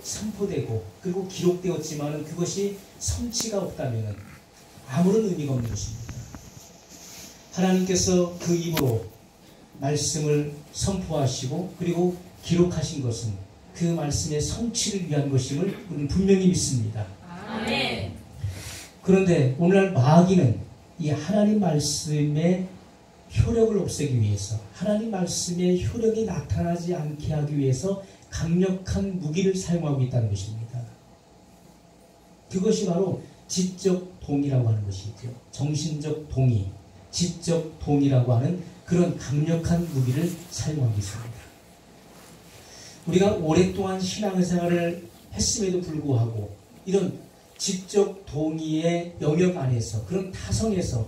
선포되고 그리고 기록되었지만 그것이 성취가 없다면 아무런 의미가 없는 것입니다. 하나님께서 그 입으로 말씀을 선포하시고 그리고 기록하신 것은 그 말씀의 성취를 위한 것임을 우리는 분명히 믿습니다. 아멘. 그런데 오늘날 마귀는 이 하나님 말씀의 효력을 없애기 위해서, 하나님 말씀의 효력이 나타나지 않게 하기 위해서 강력한 무기를 사용하고 있다는 것입니다. 그것이 바로 지적 동의라고 하는 것이죠. 정신적 동의, 지적 동의라고 하는 그런 강력한 무기를 사용하고 있습니다. 우리가 오랫동안 신앙생활을 했음에도 불구하고 이런 지적 동의의 영역 안에서, 그런 타성에서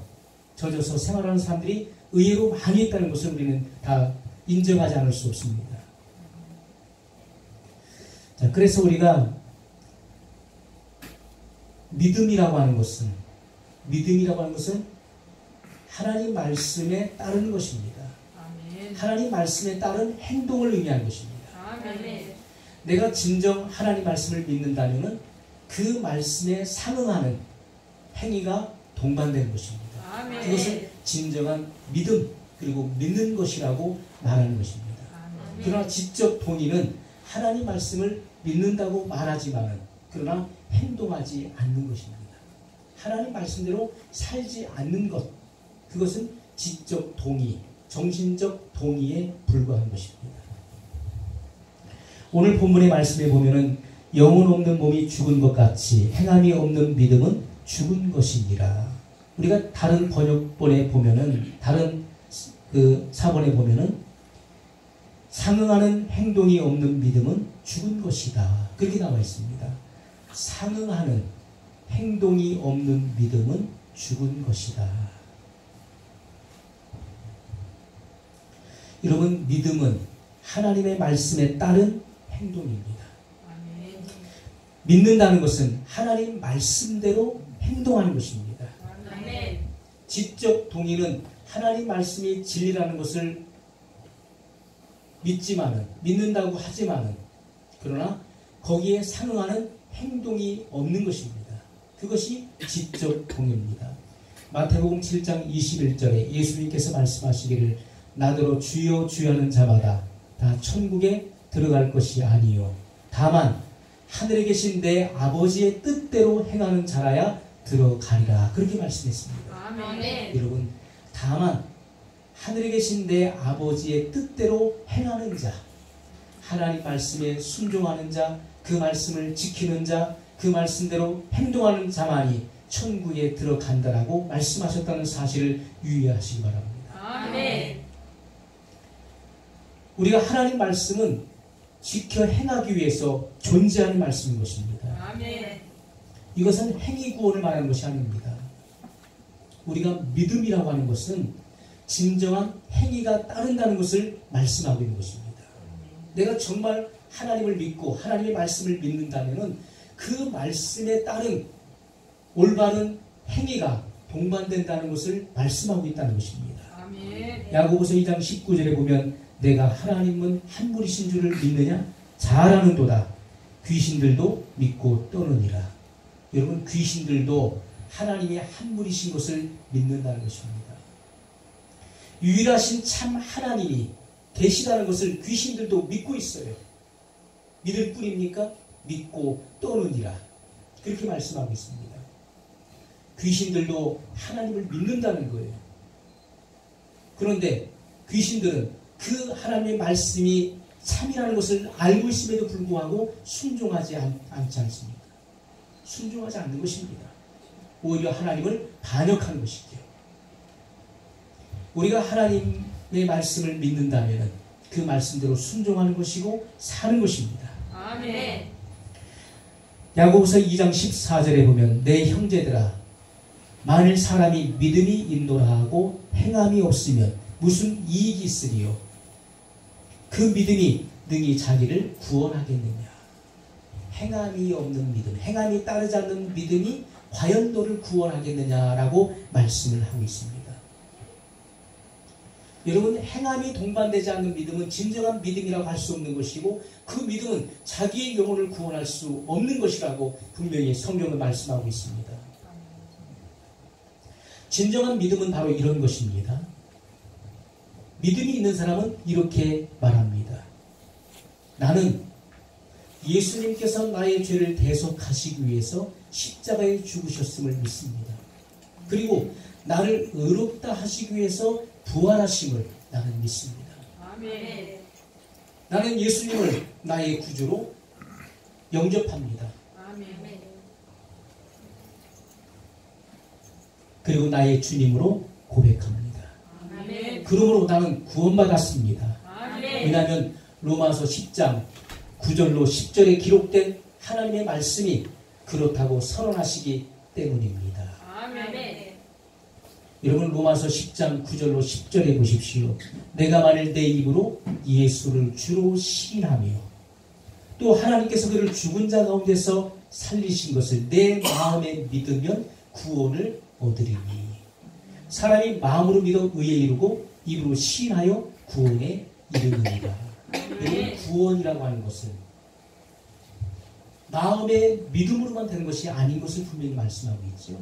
젖어서 생활하는 사람들이 의외로 많이 있다는 것을 우리는 다 인정하지 않을 수 없습니다. 자, 그래서 우리가 믿음이라고 하는 것은 하나님 말씀에 따르는 것입니다. 아멘. 하나님 말씀에 따른 행동을 의미하는 것입니다. 아멘. 내가 진정 하나님 말씀을 믿는다면 그 말씀에 상응하는 행위가 동반되는 것입니다. 아멘. 그것을 진정한 믿음, 그리고 믿는 것이라고 말하는 것입니다. 아멘. 그러나 지적 동의는 하나님 말씀을 믿는다고 말하지만 그러나 행동하지 않는 것입니다. 하나님 말씀대로 살지 않는 것, 그것은 지적 동의, 정신적 동의에 불과한 것입니다. 오늘 본문의 말씀에 보면은 영혼 없는 몸이 죽은 것 같이 행함이 없는 믿음은 죽은 것이니라. 우리가 다른 번역본에 보면은, 다른 그 사본에 보면은 상응하는 행동이 없는 믿음은 죽은 것이다. 그렇게 나와 있습니다. 상응하는 행동이 없는 믿음은 죽은 것이다. 여러분, 믿음은 하나님의 말씀에 따른 행동입니다. 아멘. 믿는다는 것은 하나님 말씀대로 행동하는 것입니다. 아멘. 지적 동의는 하나님 말씀이 진리라는 것을 믿는다고 하지만은 그러나 거기에 상응하는 행동이 없는 것입니다. 그것이 지적 동의입니다. 마태복음 7장 21절에 예수님께서 말씀하시기를 나더러 주여 주여 하는 자마다 다 천국에 들어갈 것이 아니요 다만 하늘에 계신 내 아버지의 뜻대로 행하는 자라야 들어가리라. 그렇게 말씀했습니다. 아멘. 여러분, 다만 하늘에 계신 내 아버지의 뜻대로 행하는 자, 하나님 말씀에 순종하는 자, 그 말씀을 지키는 자, 그 말씀대로 행동하는 자만이 천국에 들어간다라고 말씀하셨다는 사실을 유의하시기 바랍니다. 아멘. 우리가 하나님 말씀은 지켜 행하기 위해서 존재하는 말씀인 것입니다. 아멘. 이것은 행위 구원을 말하는 것이 아닙니다. 우리가 믿음이라고 하는 것은 진정한 행위가 따른다는 것을 말씀하고 있는 것입니다. 내가 정말 하나님을 믿고 하나님의 말씀을 믿는다면 그 말씀에 따른 올바른 행위가 동반된다는 것을 말씀하고 있다는 것입니다. 아멘. 야고보서 2장 19절에 보면 내가 하나님은 한 분이신 줄을 믿느냐? 잘 아는도다. 귀신들도 믿고 떠느니라. 여러분, 귀신들도 하나님의 한 분이신 것을 믿는다는 것입니다. 유일하신 참 하나님이 계시다는 것을 귀신들도 믿고 있어요. 믿을 뿐입니까? 믿고 떠느니라. 그렇게 말씀하고 있습니다. 귀신들도 하나님을 믿는다는 거예요. 그런데 귀신들은 그 하나님의 말씀이 참이라는 것을 알고 있음에도 불구하고 순종하지 않지 않습니까? 순종하지 않는 것입니다. 오히려 하나님을 반역하는 것이죠. 우리가 하나님의 말씀을 믿는다면 그 말씀대로 순종하는 것이고 사는 것입니다. 아멘. 야고보서 2장 14절에 보면 내 형제들아 만일 사람이 믿음이 있노라 하고 행함이 없으면 무슨 이익이 있으리요? 그 믿음이 능히 자기를 구원하겠느냐? 행함이 없는 믿음, 행함이 따르지 않는 믿음이 과연 너를 구원하겠느냐라고 말씀을 하고 있습니다. 여러분, 행함이 동반되지 않는 믿음은 진정한 믿음이라고 할 수 없는 것이고 그 믿음은 자기의 영혼을 구원할 수 없는 것이라고 분명히 성경은 말씀하고 있습니다. 진정한 믿음은 바로 이런 것입니다. 믿음이 있는 사람은 이렇게 말합니다. 나는 예수님께서 나의 죄를 대속하시기 위해서 십자가에 죽으셨음을 믿습니다. 그리고 나를 의롭다 하시기 위해서 부활하심을 나는 믿습니다. 아멘. 나는 예수님을 나의 구주로 영접합니다. 아멘. 그리고 나의 주님으로 고백합니다. 아멘. 그러므로 나는 구원받았습니다. 아멘. 왜냐하면 로마서 10장 9절로 10절에 기록된 하나님의 말씀이 그렇다고 선언하시기 때문입니다. 아멘. 여러분, 로마서 10장 9절로 10절에 보십시오. 내가 만일 내 입으로 예수를 주로 시인하며 또 하나님께서 그를 죽은 자 가운데서 살리신 것을 내 마음에 믿으면 구원을 얻으리니 사람이 마음으로 믿어 의에 이르고 입으로 시인하여 구원에 이르느니라. 여러분, 구원이라고 하는 것은 마음의 믿음으로만 되는 것이 아닌 것을 분명히 말씀하고 있죠.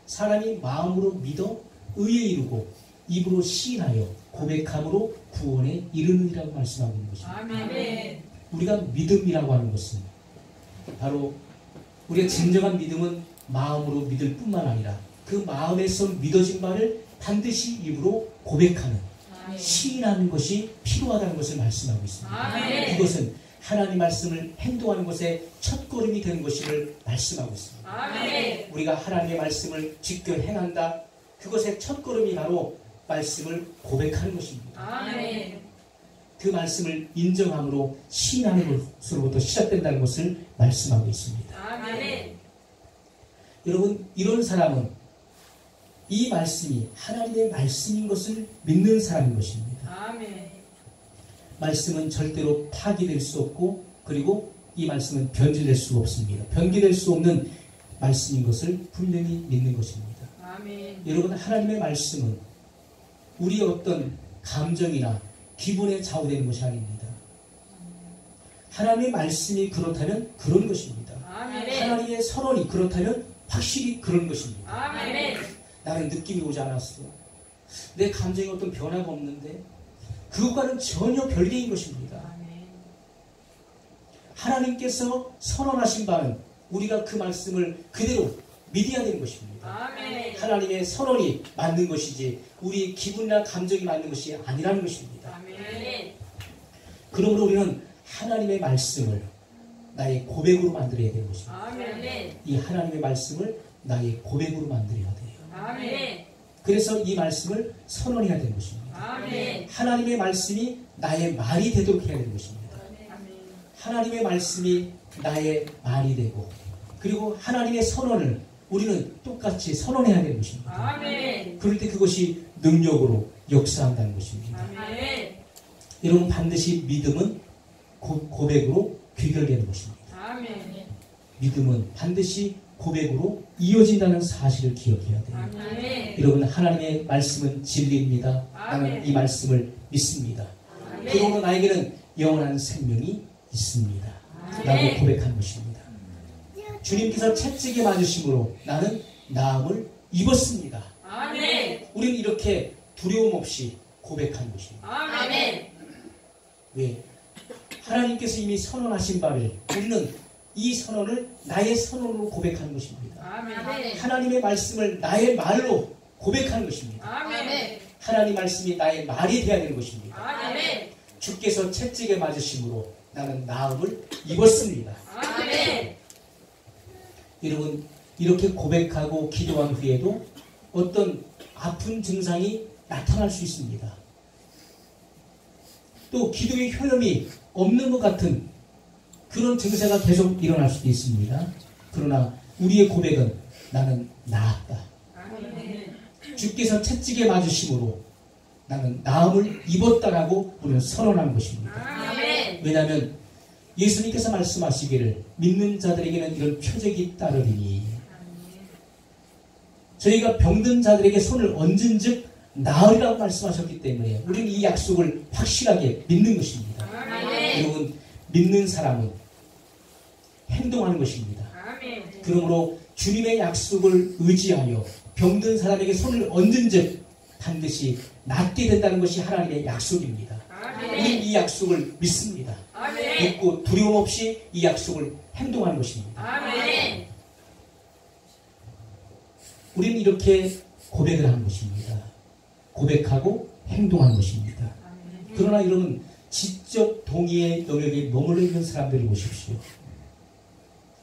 사람이 마음으로 믿어 의에 이르고 입으로 시인하여 고백함으로 구원에 이르느니라고 말씀하고 있는 것입니다. 아멘. 우리가 믿음이라고 하는 것은 바로 우리의 진정한 믿음은 마음으로 믿을 뿐만 아니라 그 마음에서 믿어진 바를 반드시 입으로 고백하는 시인하는 것이 필요하다는 것을 말씀하고 있습니다. 아멘. 그것은 하나님 말씀을 행동하는 것의 첫걸음이 되는 것임을 말씀하고 있습니다. 아멘. 우리가 하나님의 말씀을 지켜 행한다. 그것의 첫걸음이 바로 말씀을 고백하는 것입니다. 아멘. 그 말씀을 인정함으로 시인하는 것으로부터 시작된다는 것을 말씀하고 있습니다. 아멘. 여러분, 이런 사람은 이 말씀이 하나님의 말씀인 것을 믿는 사람인 것입니다. 아멘. 말씀은 절대로 파기될 수 없고 그리고 이 말씀은 변질될 수가 없습니다. 변기될 수 없는 말씀인 것을 분명히 믿는 것입니다. 아멘. 여러분, 하나님의 말씀은 우리의 어떤 감정이나 기분에 좌우되는 것이 아닙니다. 하나님의 말씀이 그렇다면 그런 것입니다. 아멘. 하나님의 선언이 그렇다면 확실히 그런 것입니다. 아멘. 나는 느낌이 오지 않았어. 내 감정에 어떤 변화가 없는데 그것과는 전혀 별개인 것입니다. 아멘. 하나님께서 선언하신 바는 우리가 그 말씀을 그대로 믿어야 되는 것입니다. 아멘. 하나님의 선언이 맞는 것이지 우리의 기분이나 감정이 맞는 것이 아니라는 것입니다. 아멘. 그러므로 우리는 하나님의 말씀을 나의 고백으로 만들어야 되는 것입니다. 아멘. 이 하나님의 말씀을 나의 고백으로 만들어야 돼요. 아멘. 그래서 이 말씀을 선언해야 되는 것입니다. 아멘. 하나님의 말씀이 나의 말이 되도록 해야 되는 것입니다. 아멘. 하나님의 말씀이 나의 말이 되고 그리고 하나님의 선언을 우리는 똑같이 선언해야 되는 것입니다. 아멘. 그럴 때 그것이 능력으로 역사한다는 것입니다. 아멘. 여러분, 반드시 믿음은 고백으로 귀결되는 것입니다. 아멘. 믿음은 반드시 고백으로 이어진다는 사실을 기억해야 돼요. 아멘. 여러분, 하나님의 말씀은 진리입니다. 나는 이 말씀을 믿습니다. 그러므로 나에게는 영원한 생명이 있습니다. 라고 고백한 것입니다. 주님께서 채찍에 맞으심으로 나는 나음을 입었습니다. 아멘. 우리는 이렇게 두려움 없이 고백한 것입니다. 아멘. 왜? 하나님께서 이미 선언하신 바를 우리는 이 선언을 나의 선언으로 고백하는 것입니다. 아멘. 하나님의 말씀을 나의 말로 고백하는 것입니다. 아멘. 하나님 말씀이 나의 말이 되어야 되는 것입니다. 아멘. 주께서 채찍에 맞으심으로 나는 나음을 입었습니다. 아멘. 여러분, 이렇게 고백하고 기도한 후에도 어떤 아픈 증상이 나타날 수 있습니다. 또 기도의 효험이 없는 것 같은 그런 증세가 계속 일어날 수도 있습니다. 그러나 우리의 고백은 나는 나았다. 아멘. 주께서 채찍에 맞으심으로 나는 나음을 입었다라고 우리는 선언한 것입니다. 아멘. 왜냐하면 예수님께서 말씀하시기를 믿는 자들에게는 이런 표적이 따르리니 저희가 병든 자들에게 손을 얹은 즉 나으리라고 말씀하셨기 때문에 우리는 이 약속을 확실하게 믿는 것입니다. 아멘. 여러분, 믿는 사람은 행동하는 것입니다. 아멘. 그러므로 주님의 약속을 의지하여 병든 사람에게 손을 얹은 즉 반드시 낫게 된다는 것이 하나님의 약속입니다. 우리는 아멘. 이 약속을 믿습니다. 아멘. 믿고 두려움 없이 이 약속을 행동하는 것입니다. 아멘. 우리는 이렇게 고백을 하는 것입니다. 고백하고 행동하는 것입니다. 그러나 여러분, 지적 동의의 영역에 머물러 있는 사람들을 보십시오.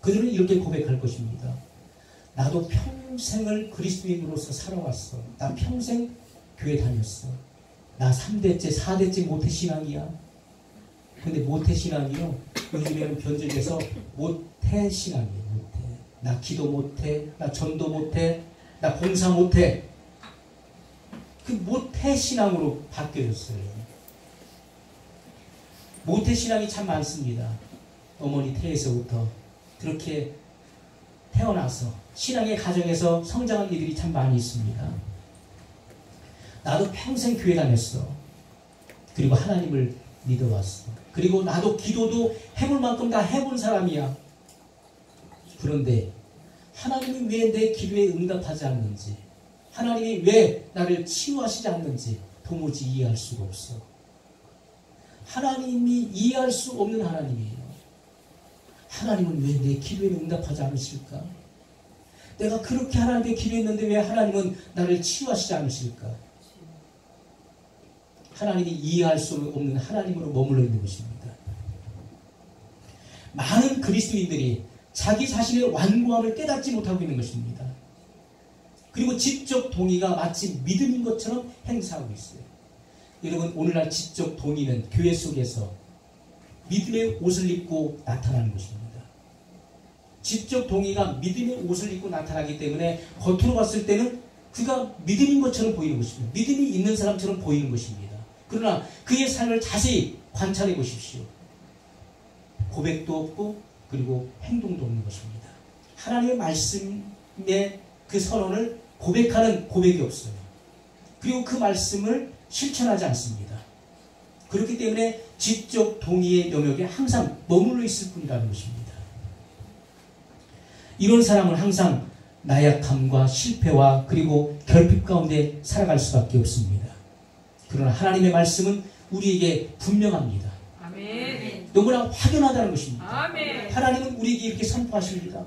그들은 이렇게 고백할 것입니다. 나도 평생을 그리스도인으로서 살아왔어. 나 평생 교회 다녔어. 나 3대째, 4대째 모태신앙이야. 근데 모태신앙이요, 요즘에는 변질돼서 모태신앙이에요. 모태. 나 기도 못해. 나 전도 못해. 나 봉사 못해. 그 모태신앙으로 바뀌어졌어요. 모태신앙이 참 많습니다. 어머니 태에서부터 그렇게 태어나서 신앙의 가정에서 성장한 이들이 참 많이 있습니다. 나도 평생 교회 다녔어. 그리고 하나님을 믿어왔어. 그리고 나도 기도도 해볼 만큼 다 해본 사람이야. 그런데 하나님이 왜 내 기도에 응답하지 않는지, 하나님이 왜 나를 치유하시지 않는지 도무지 이해할 수가 없어. 하나님이 이해할 수 없는 하나님이에요. 하나님은 왜 내 기도에 응답하지 않으실까? 내가 그렇게 하나님께 기도했는데 왜 하나님은 나를 치유하시지 않으실까? 하나님이 이해할 수 없는 하나님으로 머물러 있는 것입니다. 많은 그리스도인들이 자기 자신의 완고함을 깨닫지 못하고 있는 것입니다. 그리고 지적 동의가 마치 믿음인 것처럼 행사하고 있어요. 여러분, 오늘날 지적 동의는 교회 속에서 믿음의 옷을 입고 나타나는 것입니다. 지적 동의가 믿음의 옷을 입고 나타나기 때문에 겉으로 봤을 때는 그가 믿음인 것처럼 보이는 것입니다. 믿음이 있는 사람처럼 보이는 것입니다. 그러나 그의 삶을 자세히 관찰해 보십시오. 고백도 없고 그리고 행동도 없는 것입니다. 하나님의 말씀의 그 선언을 고백하는 고백이 없어요. 그리고 그 말씀을 실천하지 않습니다. 그렇기 때문에 지적 동의의 영역에 항상 머물러 있을 뿐이라는 것입니다. 이런 사람은 항상 나약함과 실패와 그리고 결핍 가운데 살아갈 수밖에 없습니다. 그러나 하나님의 말씀은 우리에게 분명합니다. 아멘. 너무나 확연하다는 것입니다. 아멘. 하나님은 우리에게 이렇게 선포하십니다.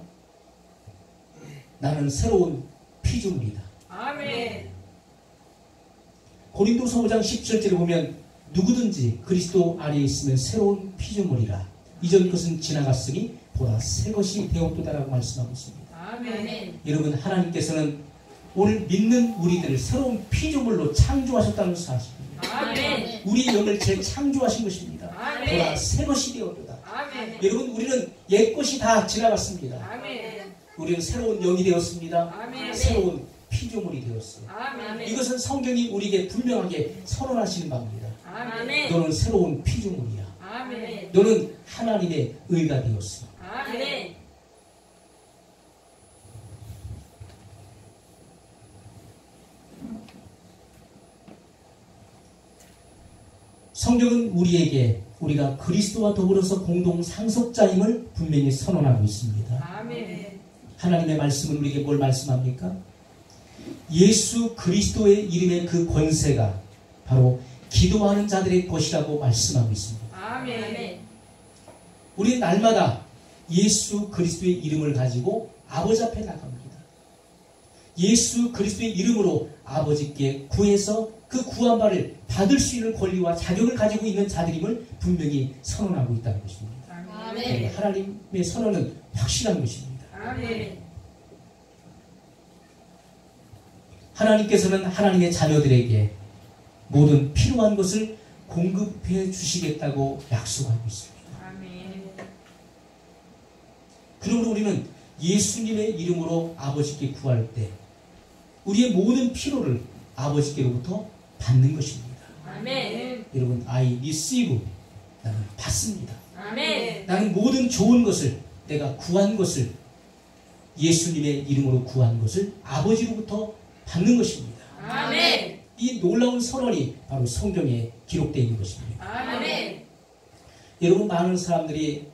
나는 새로운 피조물이다. 아멘. 고린도서 5장 17절에 보면 누구든지 그리스도 안에 있으면 새로운 피조물이라. 이전 것은 지나갔으니 보라 새 것이 되었도다라고 말씀하고 있습니다. 아멘. 여러분, 하나님께서는 오늘 믿는 우리들을 새로운 피조물로 창조하셨다는 사실입니다. 아멘. 우리 영을 재창조하신 것입니다. 아멘. 보라 새 것이 되었도다. 아멘. 여러분, 우리는 옛 것이 다 지나갔습니다. 아멘. 우리는 새로운 영이 되었습니다. 아멘. 새로운 피조물이 되었어요. 아멘. 이것은 성경이 우리에게 분명하게 선언하시는 바입니다. 아멘. 너는 새로운 피조물이야. 아멘. 너는 하나님의 의가 되었어. 아멘. 성경은 우리에게 우리가 그리스도와 더불어서 공동 상속자임을 분명히 선언하고 있습니다. 아멘. 하나님의 말씀은 우리에게 뭘 말씀합니까? 예수 그리스도의 이름의 그 권세가 바로 기도하는 자들의 것이라고 말씀하고 있습니다. 아멘. 우리는 날마다 예수 그리스도의 이름을 가지고 아버지 앞에 나갑니다. 예수 그리스도의 이름으로 아버지께 구해서 그 구한 바를 받을 수 있는 권리와 자격을 가지고 있는 자들임을 분명히 선언하고 있다는 것입니다. 아멘. 하나님의 선언은 확실한 것입니다. 아멘. 하나님께서는 하나님의 자녀들에게 모든 필요한 것을 공급해 주시겠다고 약속하고 있습니다. 아멘. 그러므로 우리는 예수님의 이름으로 아버지께 구할 때 우리의 모든 필요를 아버지께로부터 받는 것입니다. 아멘. 여러분, I receive, 나는 받습니다. 아멘. 나는 모든 좋은 것을, 내가 구한 것을, 예수님의 이름으로 구한 것을 아버지로부터 받는 것입니다. 아멘. 이 놀라운 선언이 바로 성경에 기록되어 있는 것입니다. 아멘. 여러분, 많은 사람들이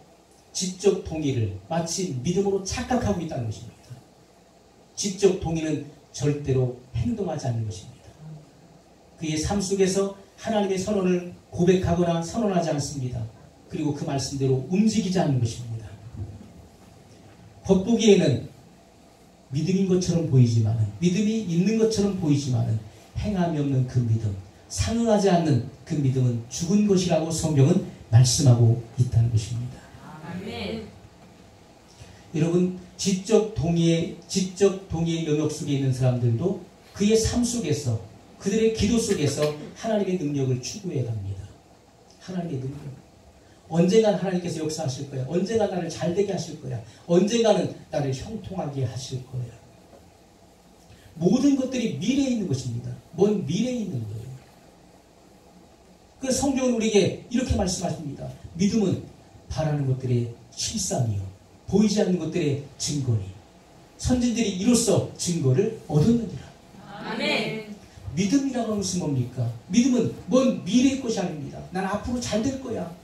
지적 동의를 마치 믿음으로 착각하고 있다는 것입니다. 지적 동의는 절대로 행동하지 않는 것입니다. 그의 삶 속에서 하나님의 선언을 고백하거나 선언하지 않습니다. 그리고 그 말씀대로 움직이지 않는 것입니다. 겉보기에는 믿음인 것처럼 보이지만, 믿음이 있는 것처럼 보이지만 행함이 없는 그 믿음, 상응하지 않는 그 믿음은 죽은 것이라고 성경은 말씀하고 있다는 것입니다. 아멘. 여러분, 지적 동의의 영역 속에 있는 사람들도 그의 삶 속에서, 그들의 기도 속에서 하나님의 능력을 추구해 갑니다. 하나님의 능력. 언젠간 하나님께서 역사하실 거야. 언젠가 나를 잘되게 하실 거야. 언젠가는 나를 형통하게 하실 거야. 모든 것들이 미래에 있는 것입니다. 먼 미래에 있는 거예요. 그 성경은 우리에게 이렇게 말씀하십니다. 믿음은 바라는 것들의 실상이요, 보이지 않는 것들의 증거니, 선진들이 이로써 증거를 얻었느니라. 아멘. 믿음이라고 하는 것은 뭡니까? 믿음은 먼 미래의 것이 아닙니다. 난 앞으로 잘 될 거야.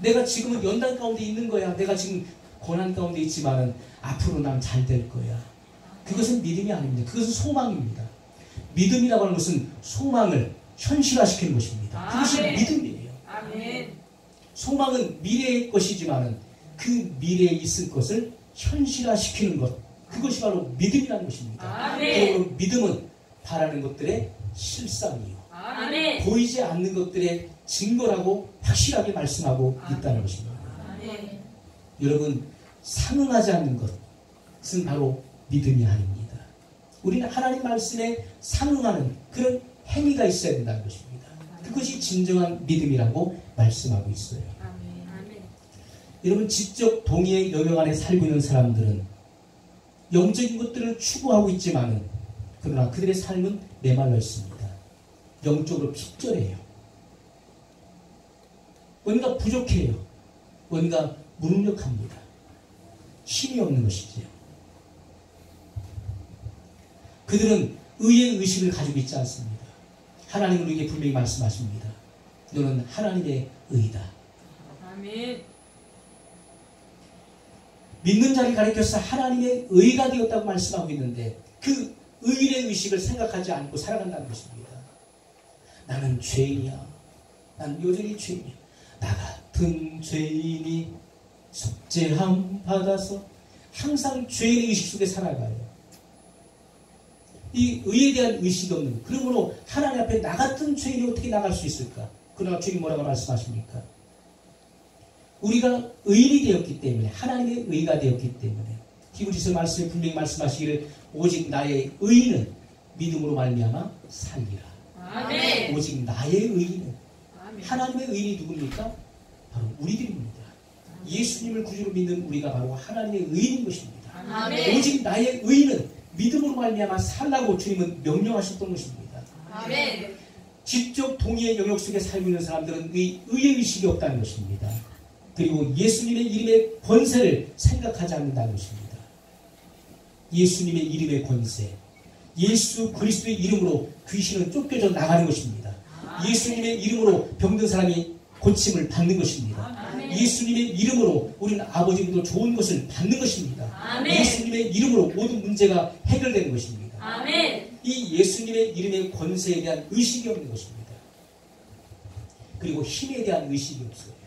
내가 지금은 연단 가운데 있는 거야. 내가 지금 고난 가운데 있지만은 앞으로 난 잘 될 거야. 그것은 믿음이 아닙니다. 그것은 소망입니다. 믿음이라고 하는 것은 소망을 현실화시키는 것입니다. 그것이 아멘. 믿음이에요. 아멘. 소망은 미래의 것이지만은 그 미래에 있을 것을 현실화시키는 것, 그것이 바로 믿음이라는 것입니다. 아멘. 그러므로 믿음은 바라는 것들의 실상이요, 아멘. 보이지 않는 것들의 증거라고 확실하게 말씀하고 있다는 것입니다. 아멘. 여러분, 상응하지 않는 것은 바로 믿음이 아닙니다. 우리는 하나님 말씀에 상응하는 그런 행위가 있어야 된다는 것입니다. 그것이 진정한 믿음이라고 말씀하고 있어요. 아멘. 여러분, 지적 동의의 영역 안에 살고 있는 사람들은 영적인 것들을 추구하고 있지만은, 그러나 그들의 삶은 메말라 있습니다. 영적으로 핍절해요. 뭔가 부족해요. 뭔가 무능력합니다. 힘이 없는 것이지요. 그들은 의의 의식을 가지고 있지 않습니다. 하나님은 우리에게 분명히 말씀하십니다. 너는 하나님의 의다. 아멘. 믿는 자를 가리켜서 하나님의 의가 되었다고 말씀하고 있는데, 그 의의 의식을 생각하지 않고 살아간다는 것입니다. 나는 죄인이야. 난 여전히 죄인이야. 나 같은 죄인이 속죄함 받아서 항상 죄의 의식 속에 살아가요. 이 의에 대한 의식이 없는 것. 그러므로 하나님 앞에 나 같은 죄인이 어떻게 나갈 수 있을까? 그러나 주님 뭐라고 말씀하십니까? 우리가 의인이 되었기 때문에, 하나님의 의가 되었기 때문에, 히브리서 말씀에 분명히 말씀하시기를 오직 나의 의인은 믿음으로 말미암아 살리라. 아멘. 오직 나의 의인은, 아멘. 하나님의 의인이 누굽니까? 바로 우리들입니다. 예수님을 구주로 믿는 우리가 바로 하나님의 의인인 것입니다. 아멘. 오직 나의 의인은 믿음으로 말미암아 살라고 주님은 명령하셨던 것입니다. 아멘. 지적 동의의 영역 속에 살고 있는 사람들은 의의 의식이 없다는 것입니다. 그리고 예수님의 이름의 권세를 생각하지 않는다는 것입니다. 예수님의 이름의 권세, 예수 그리스도의 이름으로 귀신은 쫓겨져 나가는 것입니다. 예수님의 이름으로 병든 사람이 고침을 받는 것입니다. 아멘. 예수님의 이름으로 우리는 아버지보다 좋은 것을 받는 것입니다. 아멘. 예수님의 이름으로 모든 문제가 해결되는 것입니다. 아멘. 이 예수님의 이름의 권세에 대한 의식이 없는 것입니다. 그리고 힘에 대한 의식이 없어요.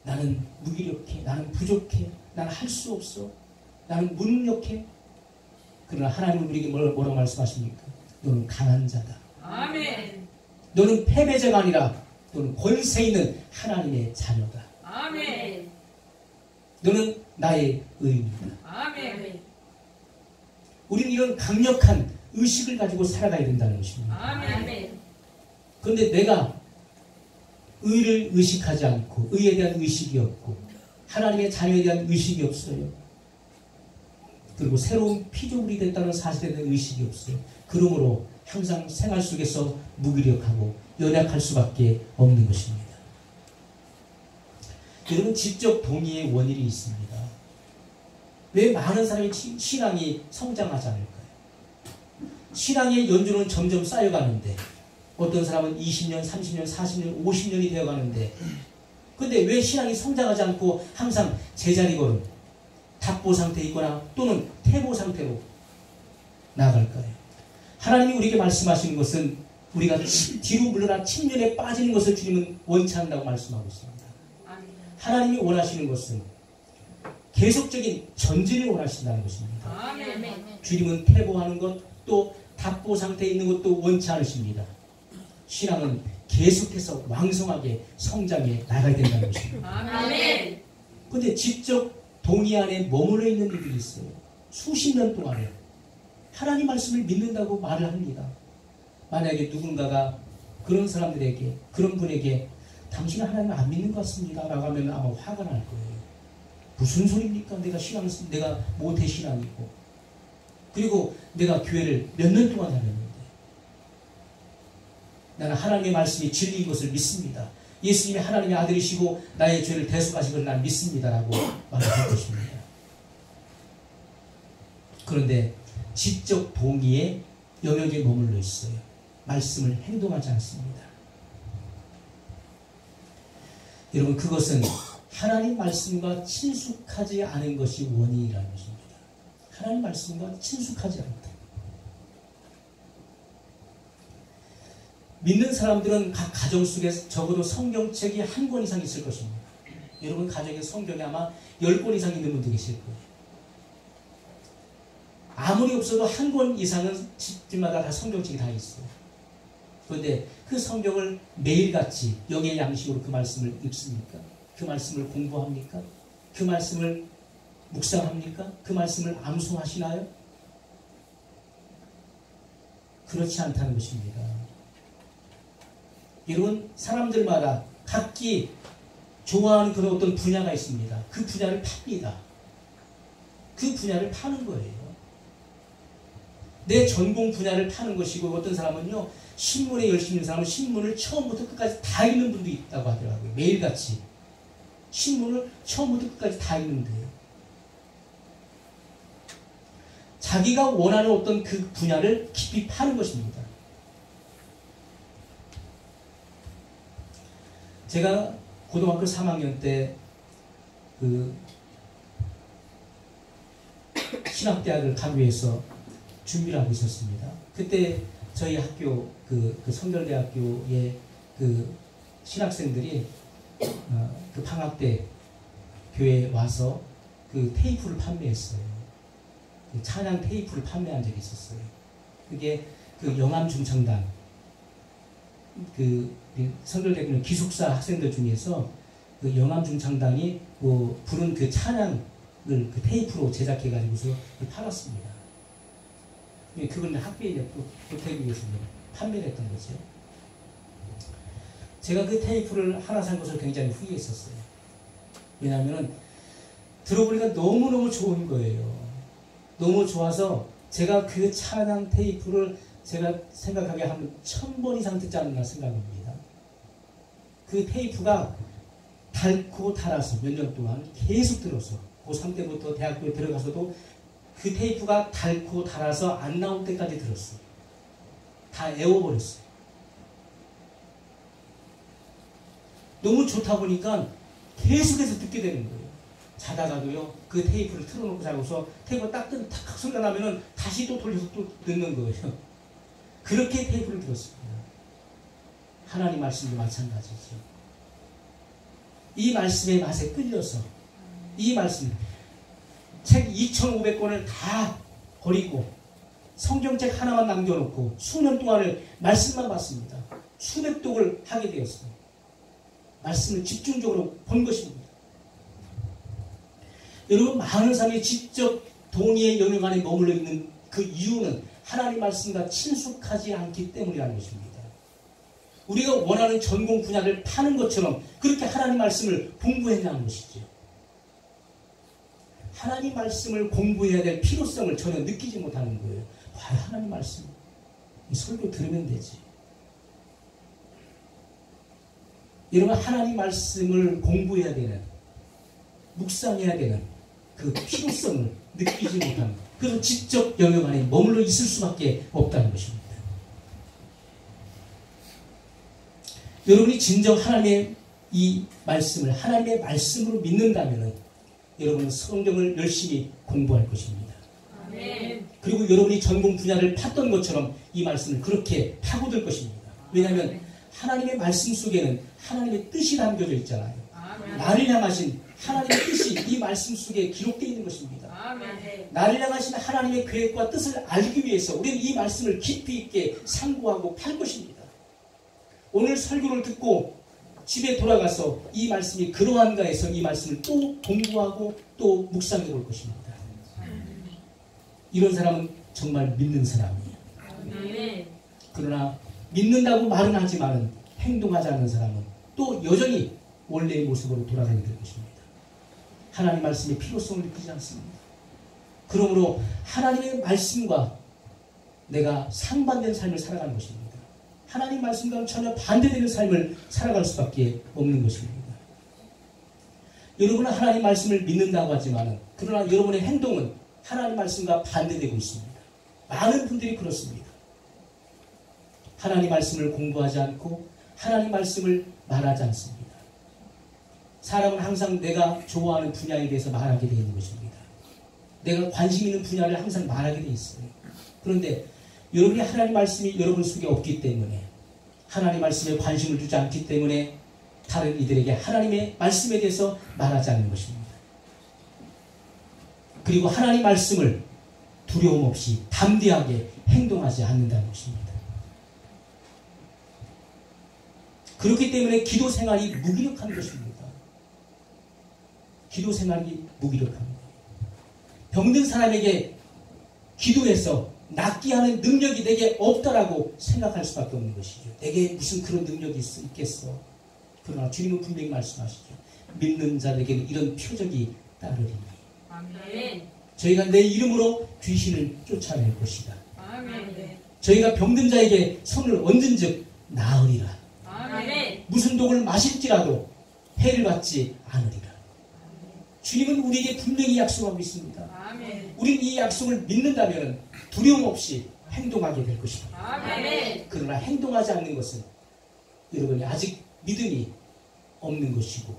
나는 무기력해, 나는 부족해, 나는 할 수 없어, 나는 무능력해. 그러나 하나님은 우리에게 뭐라고 말씀하십니까? 너는 강한 자다. 아멘. 너는 패배자가 아니라 너는 권세 있는 하나님의 자녀다. 아멘. 너는 나의 의인이다. 아멘. 우리는 이런 강력한 의식을 가지고 살아가야 된다는 것입니다. 아멘. 그런데 내가 의를 의식하지 않고, 의에 대한 의식이 없고, 하나님의 자녀에 대한 의식이 없어요. 그리고 새로운 피조물이 됐다는 사실에 대한 의식이 없어요. 그러므로 항상 생활 속에서 무기력하고 연약할 수밖에 없는 것입니다. 여러분, 지적 동의의 원인이 있습니다. 왜 많은 사람이 신앙이 성장하지 않을까요? 신앙의 연주는 점점 쌓여가는데 어떤 사람은 20년, 30년, 40년, 50년이 되어가는데 근데 왜 신앙이 성장하지 않고 항상 제자리 걸음, 답보 상태에 있거나 또는 퇴보 상태로 나아갈까요? 하나님이 우리에게 말씀하시는 것은 우리가 뒤로 물러나 침륜에 빠지는 것을 주님은 원치 않는다고 말씀하고 있습니다. 하나님이 원하시는 것은 계속적인 전진을 원하신다는 것입니다. 아멘. 주님은 퇴보하는 것, 또 답보 상태에 있는 것도 원치 않으십니다. 신앙은 계속해서 왕성하게 성장해 나가야 된다는 것입니다. 아멘. 그런데 지적 동의 안에 머물러 있는 이들이 있어요. 수십 년 동안에 하나님 말씀을 믿는다고 말을 합니다. 만약에 누군가가 그런 사람들에게, 그런 분에게 당신은 하나님을 안 믿는 것 같습니다 라고 하면 아마 화가 날 거예요. 무슨 소리입니까? 내가 모태 신앙이고 그리고 내가 교회를 몇 년 동안 다녔는데 나는 하나님의 말씀이 진리인 것을 믿습니다. 예수님이 하나님의 아들이시고 나의 죄를 대속하신 것을 난 믿습니다 라고 말할 것입니다. 그런데 지적 동의의 영역에 머물러 있어요. 말씀을 행동하지 않습니다. 여러분, 그것은 하나님 말씀과 친숙하지 않은 것이 원인이라는 것입니다. 하나님 말씀과 친숙하지 않다. 믿는 사람들은 각 가정 속에 적어도 성경책이 한 권 이상 있을 것입니다. 여러분 가정에 성경이 아마 10권 이상 있는 분도 계실 거예요. 아무리 없어도 한 권 이상은 집마다 다 성경책이 다 있어요. 그런데 그 성경을 매일같이 영의 양식으로 그 말씀을 읽습니까? 그 말씀을 공부합니까? 그 말씀을 묵상합니까? 그 말씀을 암송하시나요? 그렇지 않다는 것입니다. 여러분, 사람들마다 각기 좋아하는 그런 어떤 분야가 있습니다. 그 분야를 팝니다. 그 분야를 파는 거예요. 내 전공 분야를 파는 것이고, 어떤 사람은요, 신문에 열심히 있는 사람은 신문을 처음부터 끝까지 다 읽는 분도 있다고 하더라고요. 매일같이. 신문을 처음부터 끝까지 다 읽는데요. 자기가 원하는 어떤 그 분야를 깊이 파는 것입니다. 제가 고등학교 3학년 때 그 신학대학을 가기 위해서 준비를 하고 있었습니다. 그때 저희 학교 그 성결대학교의 그 신학생들이 그 방학 때 교회에 와서 그 테이프를 판매했어요. 그 찬양 테이프를 판매한 적이 있었어요. 그게 그 영암중창단 그 성결대학교 기숙사 학생들 중에서 그 영암중창단이 부른 그 찬양을 그 테이프로 제작해가지고서 팔았습니다. 그걸 학교에 보태기 위해서 판매를 했던 거죠. 제가 그 테이프를 하나 산 것을 굉장히 후회했었어요. 왜냐하면 들어보니까 너무너무 좋은 거예요. 너무 좋아서 제가 그 찬양 테이프를 제가 생각하기에 한 1000번 이상 듣지 않나 생각합니다. 그 테이프가 닳고 닳아서 몇 년 동안 계속 들어서 고3 때부터 대학교에 들어가서도 그 테이프가 닳고 닳아서 안 나올 때까지 들었어요. 다 애워버렸어요. 너무 좋다 보니까 계속해서 듣게 되는 거예요. 자다가도요, 그 테이프를 틀어놓고 자고서 테이프가 딱 소리가 나면은 다시 또 돌려서 또 듣는 거예요. 그렇게 테이프를 들었습니다. 하나님 말씀도 마찬가지죠. 이 말씀의 맛에 끌려서 이 말씀, 책 2,500권을 다 버리고 성경책 하나만 남겨놓고 수년 동안을 말씀만 봤습니다. 수백 독을 하게 되었어요. 말씀을 집중적으로 본 것입니다. 여러분, 많은 사람이 지적 동의의 영역 안에 머물러 있는 그 이유는 하나님 말씀과 친숙하지 않기 때문이라는 것입니다. 우리가 원하는 전공 분야를 파는 것처럼 그렇게 하나님 말씀을 공부했냐는 것이죠. 하나님 말씀을 공부해야 될 필요성을 전혀 느끼지 못하는 거예요. 과연 하나님 말씀, 이 설교 들으면 되지. 여러분, 하나님 말씀을 공부해야 되는, 묵상해야 되는 그 필요성을 느끼지 못하는, 그래서 지적 영역 안에 머물러 있을 수밖에 없다는 것입니다. 여러분이 진정 하나님의 이 말씀을 하나님의 말씀으로 믿는다면 여러분은 성경을 열심히 공부할 것입니다. 아멘. 그리고 여러분이 전공 분야를 팠던 것처럼 이 말씀을 그렇게 파고들 것입니다. 왜냐하면 하나님의 말씀 속에는 하나님의 뜻이 담겨져 있잖아요. 아멘. 나를 향하신 하나님의 뜻이 이 말씀 속에 기록되어 있는 것입니다. 아멘. 나를 향하신 하나님의 계획과 뜻을 알기 위해서 우리는 이 말씀을 깊이 있게 상고하고 팔 것입니다. 오늘 설교를 듣고 집에 돌아가서 이 말씀이 그러한가 해서 이 말씀을 또 공부하고 또 묵상해 볼 것입니다. 이런 사람은 정말 믿는 사람이에요. 아멘. 그러나 믿는다고 말은 하지만 행동하지 않는 사람은 또 여전히 원래의 모습으로 돌아가게 될 것입니다. 하나님 말씀의 필요성을 느끼지 않습니다. 그러므로 하나님의 말씀과 내가 상반된 삶을 살아가는 것입니다. 하나님 말씀과는 전혀 반대되는 삶을 살아갈 수밖에 없는 것입니다. 여러분은 하나님 말씀을 믿는다고 하지만 그러나 여러분의 행동은 하나님 말씀과 반대되고 있습니다. 많은 분들이 그렇습니다. 하나님 말씀을 공부하지 않고 하나님 말씀을 말하지 않습니다. 사람은 항상 내가 좋아하는 분야에 대해서 말하게 되어 있는 것입니다. 내가 관심 있는 분야를 항상 말하게 되어 있어요. 그런데 여러분이 하나님 말씀이 여러분 속에 없기 때문에 하나님 말씀에 관심을 두지 않기 때문에 다른 이들에게 하나님의 말씀에 대해서 말하지 않는 것입니다. 그리고 하나님 말씀을 두려움 없이 담대하게 행동하지 않는다는 것입니다. 그렇기 때문에 기도 생활이 무기력한 것입니다. 기도 생활이 무기력합니다. 병든 사람에게 기도해서 낫게 하는 능력이 내게 없다라고 생각할 수밖에 없는 것이죠. 내게 무슨 그런 능력이 있겠어. 그러나 주님은 분명히 말씀하시죠. 믿는 자들에게는 이런 표적이 따르리니. 아멘. 저희가 내 이름으로 귀신을 쫓아낼 것이다. 아멘. 저희가 병든 자에게 손을 얹은 즉 나으리라. 아멘. 무슨 독을 마실지라도 해를 받지 않으리라. 주님은 우리에게 분명히 약속하고 있습니다. 아멘. 우리는 이 약속을 믿는다면 두려움 없이 행동하게 될 것입니다. 아멘. 그러나 행동하지 않는 것은 여러분이 아직 믿음이 없는 것이고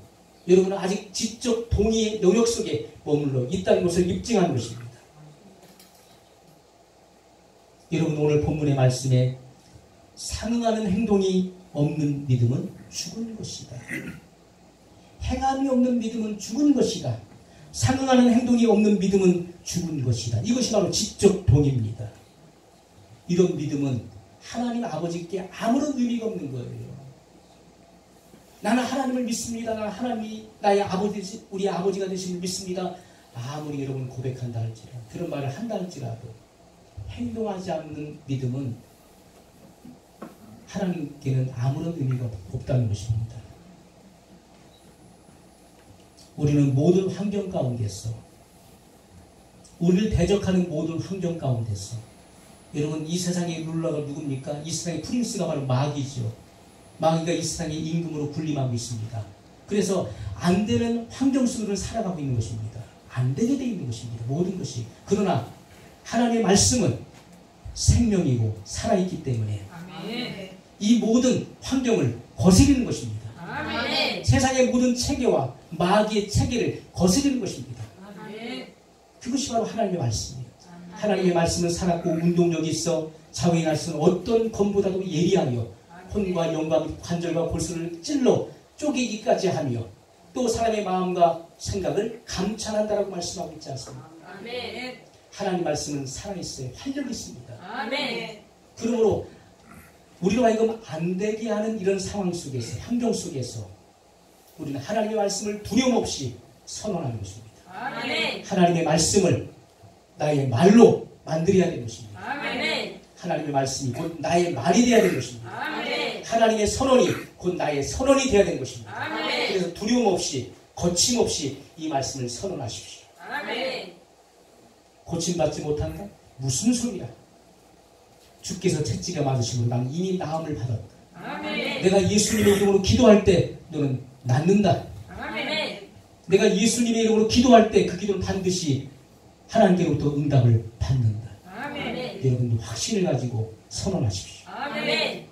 여러분은 아직 지적 동의의 영역 속에 머물러 있다는 것을 입증하는 것입니다. 여러분 오늘 본문의 말씀에 상응하는 행동이 없는 믿음은 죽은 것이다. 행함이 없는 믿음은 죽은 것이다. 상응하는 행동이 없는 믿음은 죽은 것이다. 이것이 바로 지적 동의입니다. 이런 믿음은 하나님 아버지께 아무런 의미가 없는 거예요. 나는 하나님을 믿습니다. 나는 하나님이 나의 아버지, 우리 아버지가 되심을 믿습니다. 아무리 여러분 고백한다 할지라도, 그런 말을 한다 할지라도 행동하지 않는 믿음은 하나님께는 아무런 의미가 없다는 것입니다. 우리는 모든 환경 가운데서, 우리를 대적하는 모든 환경 가운데서, 여러분 이 세상의 룰러가 누굽니까? 이 세상의 프린스가 바로 마귀죠. 마귀가 이 세상의 임금으로 군림하고 있습니다. 그래서 안 되는 환경 속으로 살아가고 있는 것입니다. 안 되게 되어 있는 것입니다. 모든 것이. 그러나 하나님의 말씀은 생명이고 살아있기 때문에 아멘. 이 모든 환경을 거스리는 것입니다. 아멘. 세상의 모든 체계와 마귀의 체계를 거스리는 것입니다. 아멘. 그것이 바로 하나님의 말씀이에요. 하나님의 말씀은 살았고 운동력이 있어 자위할 수는 어떤 검보다도 예리하며 혼과 영과 관절과 골수를 찔러 쪼개기까지 하며 또 사람의 마음과 생각을 감찰한다라고 말씀하고 있지 않습니까? 아멘. 하나님 말씀은 살아있어요. 활력이 있습니다. 아멘. 그러므로 우리로 하여금 안 되게 하는 이런 상황 속에서, 환경 속에서 우리는 하나님의 말씀을 두려움 없이 선언하는 것입니다. 아멘. 하나님의 말씀을 나의 말로 만들어야 되는 것입니다. 아멘. 하나님의 말씀이 곧 나의 말이 되어야 되는 것입니다. 아멘. 하나님의 선언이 곧 나의 선언이 되어야 되는 것입니다. 아멘. 그래서 두려움 없이 거침없이 이 말씀을 선언하십시오. 아멘. 고침받지 못한다? 무슨 소리야? 주께서 채찍에 맞으시고 난 이미 나음을 받았다. 아멘. 내가 예수님의 이름으로 기도할 때 너는 낫는다. 아멘. 내가 예수님의 이름으로 기도할 때 그 기도는 반드시 하나님께로부터 응답을 받는다. 아멘. 여러분도 확신을 가지고 선언하십시오. 아멘.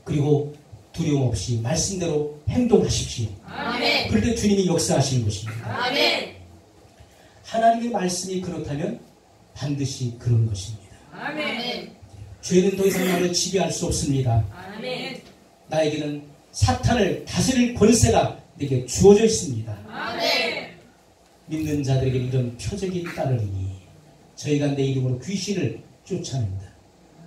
그리고 두려움 없이 말씀대로 행동하십시오. 아멘. 그럴 때 주님이 역사하시는 것입니다. 아멘. 하나님의 말씀이 그렇다면 반드시 그런 것입니다. 아멘. 죄는 더 이상 나를 지배할 수 없습니다. 아멘. 나에게는 사탄을 다스릴 권세가 내게 주어져 있습니다. 아멘. 믿는 자들에게 이런 표적이 따르리니 저희가 내 이름으로 귀신을 쫓아낸다.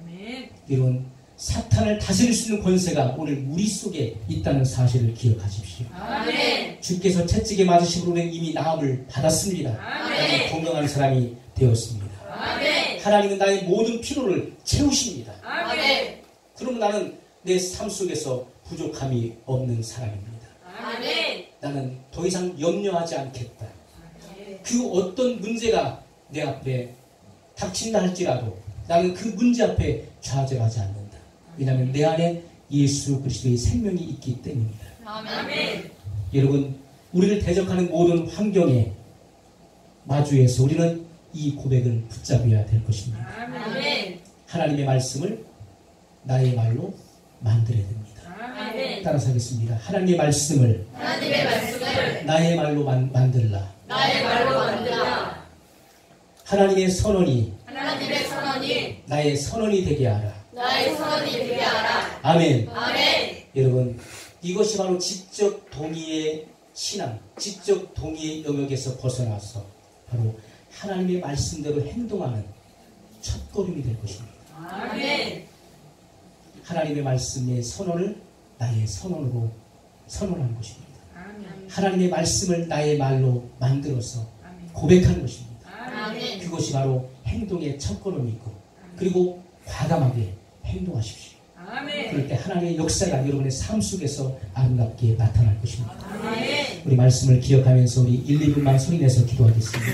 아멘. 여러분, 사탄을 다스릴 수 있는 권세가 오늘 우리 속에 있다는 사실을 기억하십시오. 아멘. 주께서 채찍에 맞으심으로는 이미 나음을 받았습니다. 아멘. 나는 건강한 사람이 되었습니다. 아멘. 하나님은 나의 모든 필요를 채우십니다. 아멘. 그럼 나는 내 삶 속에서 부족함이 없는 사람입니다. 아멘. 나는 더 이상 염려하지 않겠다. 그 어떤 문제가 내 앞에 닥친다 할지라도 나는 그 문제 앞에 좌절하지 않는다. 왜냐하면 내 안에 예수 그리스도의 생명이 있기 때문입니다. 아멘. 여러분, 우리를 대적하는 모든 환경에 마주해서 우리는 이 고백을 붙잡아야 될 것입니다. 아멘. 하나님의 말씀을 나의 말로 만들어야 됩니다. 아멘. 따라서 하겠습니다. 하나님의 말씀을 하나님의 말씀을 나의 말로 만들라. 나의 말로 만들라. 하나님의 선언이 하나님의 선언이 나의 선언이 되게 하라. 나의 선언이 되게 하라. 아멘. 아멘. 여러분, 이것이 바로 지적 동의의 신앙, 지적 동의의 영역에서 벗어나서 바로 하나님의 말씀대로 행동하는 첫걸음이 될 것입니다. 아멘. 하나님의 말씀의 선언을 나의 선언으로 선언하는 것입니다. 아멘. 하나님의 말씀을 나의 말로 만들어서 아멘. 고백하는 것입니다. 아멘. 그것이 바로 행동의 첫걸음이고, 그리고 과감하게 행동하십시오. 아멘. 그럴 때 하나님의 역사가 여러분의 삶 속에서 아름답게 나타날 것입니다. 아멘. 우리 말씀을 기억하면서 우리 1, 2분만 소리내서 기도하겠습니다.